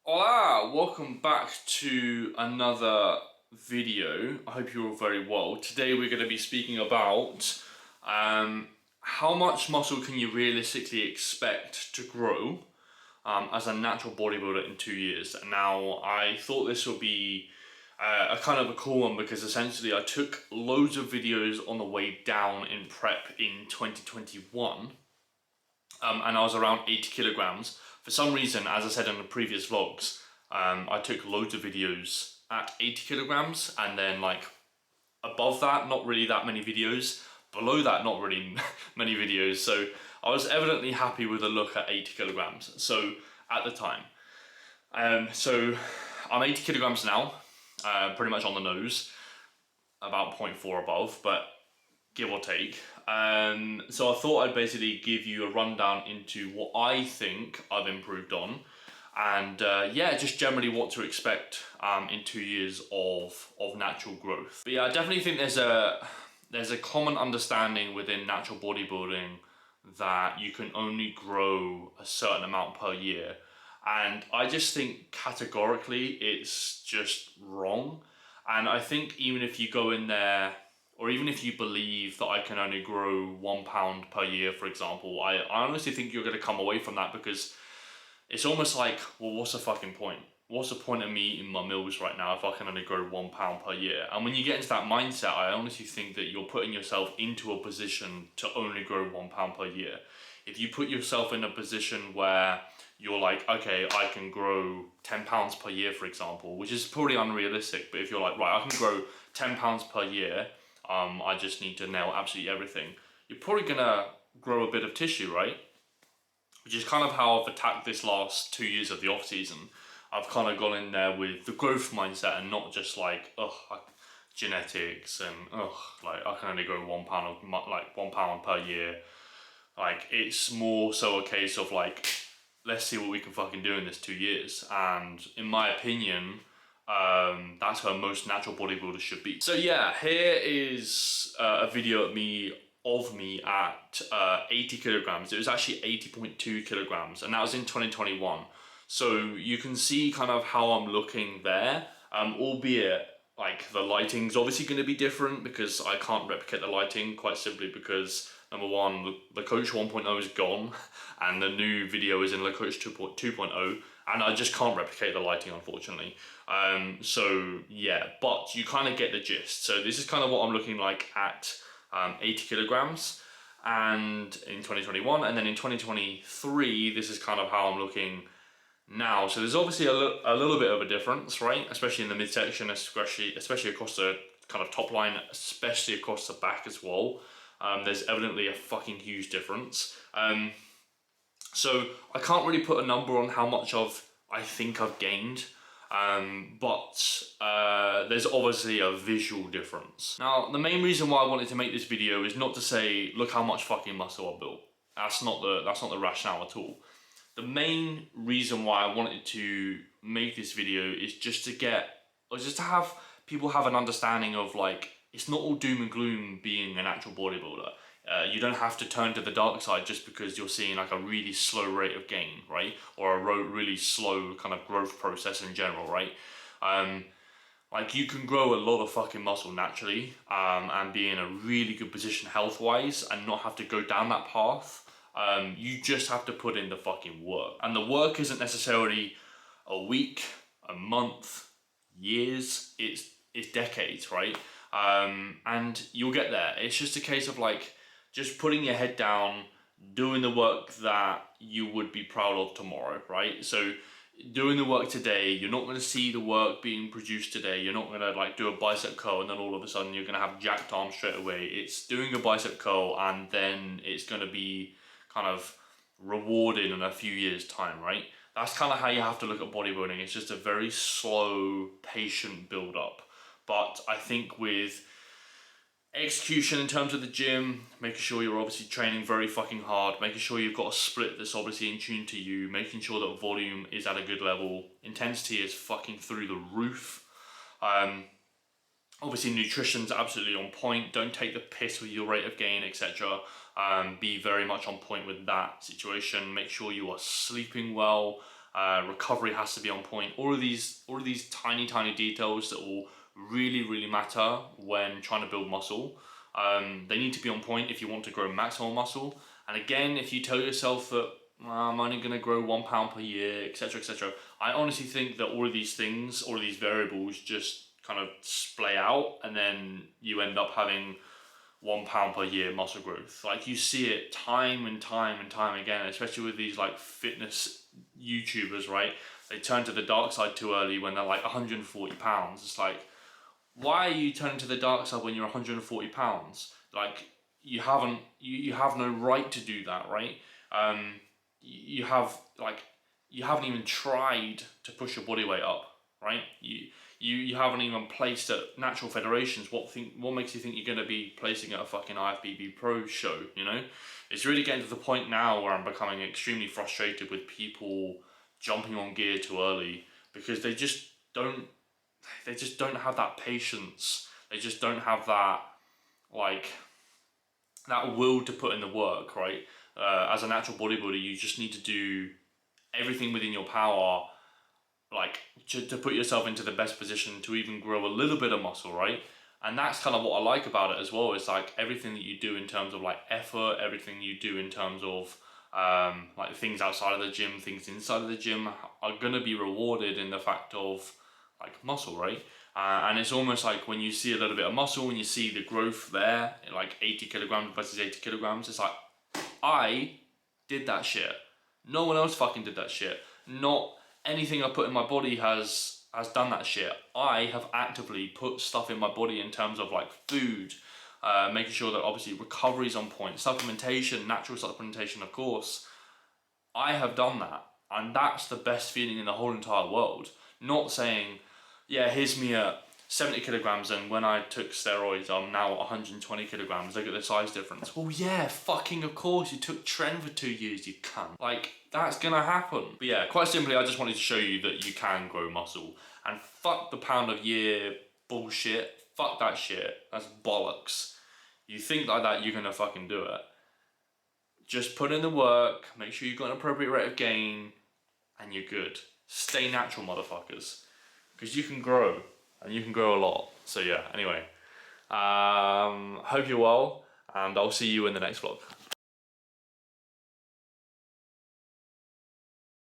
Hola, welcome back to another video. I hope you're all very well. Today we're going to be speaking about how much muscle can you realistically expect to grow as a natural bodybuilder in 2 years. Now, I thought this would be a kind of a cool one because essentially I took loads of videos on the way down in prep in 2021 and I was around 80 kilograms. For some reason, as I said in the previous vlogs, I took loads of videos at 80 kilograms, and then like above that, not really that many videos. Below that, not really many videos. So I was evidently happy with the look at 80 kilograms. So at the time, so I'm 80 kilograms now, pretty much on the nose, about 0.4 above, but give or take. So I thought I'd basically give you a rundown into what I think I've improved on, and yeah, just generally what to expect in 2 years of natural growth. But yeah, I definitely think there's a common understanding within natural bodybuilding that you can only grow a certain amount per year, and I just think categorically it's just wrong. And I think even if you go in there, or even if you believe that I can only grow 1 pound per year, for example, I honestly think you're going to come away from that, because it's almost like, well, what's the fucking point? What's the point of me eating my meals right now if I can only grow 1 pound per year? And when you get into that mindset, I honestly think that you're putting yourself into a position to only grow 1 pound per year. If you put yourself in a position where you're like, okay, I can grow 10 pounds per year, for example, which is probably unrealistic, but if you're like, right, I can grow 10 pounds per year, I just need to nail absolutely everything, you're probably gonna grow a bit of tissue, right? Which is kind of how I've attacked this last 2 years of the off season. I've kind of gone in there with the growth mindset and not just like, genetics and like I can only grow 1 pound like 1 pound per year. Like, it's more so a case of like, let's see what we can fucking do in this 2 years. And in my opinion, that's where most natural bodybuilders should be. So yeah, here is a video of me at 80 kilograms. It was actually 80.2 kilograms, and that was in 2021. So you can see kind of how I'm looking there, albeit like the lighting's obviously going to be different because I can't replicate the lighting, quite simply because number one, the Coach 1.0 is gone and the new video is in the Coach 2.0, and I just can't replicate the lighting, unfortunately. So yeah, but you kind of get the gist. So this is kind of what I'm looking like at 80 kilograms and in 2021, and then in 2023 this is kind of how I'm looking now. So there's obviously a little bit of a difference, right? Especially in the midsection, especially across the kind of top line, especially across the back as well. There's evidently a fucking huge difference. So I can't really put a number on how much I think I've gained, but there's obviously a visual difference. Now, the main reason why I wanted to make this video is not to say, look how much fucking muscle I built. That's not the rationale at all. The main reason why I wanted to make this video is just to have people have an understanding of, like, it's not all doom and gloom being an actual bodybuilder. You don't have to turn to the dark side just because you're seeing like a really slow rate of gain, right? Or a really slow kind of growth process in general, right? Like, you can grow a lot of fucking muscle naturally and be in a really good position health-wise and not have to go down that path. You just have to put in the fucking work. And the work isn't necessarily a week, a month, years, it's decades, right? And you'll get there. It's just a case of like, just putting your head down, doing the work that you would be proud of tomorrow, right? So doing the work today, you're not going to see the work being produced today. You're not going to like do a bicep curl and then all of a sudden you're going to have jacked arms straight away. It's doing a bicep curl and then it's going to be kind of rewarded in a few years' time, right? That's kind of how you have to look at bodybuilding. It's just a very slow, patient build up. But I think with execution in terms of the gym, making sure you're obviously training very fucking hard, making sure you've got a split that's obviously in tune to you, making sure that volume is at a good level, intensity is fucking through the roof. Obviously nutrition's absolutely on point. Don't take the piss with your rate of gain, etc. Be very much on point with that situation. Make sure you are sleeping well. recovery has to be on point. All of these tiny details that will really matter when trying to build muscle. They need to be on point if you want to grow maximal muscle. And again, if you tell yourself that I'm only going to grow 1 pound per year, etc., etc., I honestly think that all of these things, all of these variables just kind of splay out, and then you end up having 1 pound per year muscle growth. Like, you see it time and time again, especially with these like fitness YouTubers, right? They turn to the dark side too early when they're like 140 pounds. It's like, why are you turning to the dark side when you're 140 pounds? Like, you have no right to do that, right? You haven't even tried to push your body weight up, right? You haven't even placed at natural federations. What makes you think you're going to be placing at a fucking IFBB Pro show, you know? It's really getting to the point now where I'm becoming extremely frustrated with people jumping on gear too early, because they just don't have that patience. They just don't have that, like, that will to put in the work, right? As a natural bodybuilder, you just need to do everything within your power, like, to put yourself into the best position to even grow a little bit of muscle, right? And that's kind of what I like about it as well. Is like everything that you do in terms of like effort, everything you do in terms of like things outside of the gym, things inside of the gym are gonna be rewarded in the fact of like muscle, right? And it's almost like when you see a little bit of muscle and you see the growth there, like 80 kilograms versus 80 kilograms, it's like, I did that shit. No one else fucking did that shit. Not anything I put in my body has done that shit. I have actively put stuff in my body in terms of like food, making sure that obviously recovery's on point, supplementation, natural supplementation, of course. I have done that, and that's the best feeling in the whole entire world. Not saying, yeah, here's me at 70 kilograms, and when I took steroids, I'm now at 120 kilograms. Look at the size difference. Well, yeah, fucking of course, you took Tren for 2 years, you cunt. Like, that's gonna happen. But yeah, quite simply, I just wanted to show you that you can grow muscle. And fuck the pound a year bullshit. Fuck that shit. That's bollocks. You think like that, you're gonna fucking do it. Just put in the work, make sure you've got an appropriate rate of gain, and you're good. Stay natural, motherfuckers. Because you can grow, and you can grow a lot. So yeah, anyway. Hope you're well, and I'll see you in the next vlog.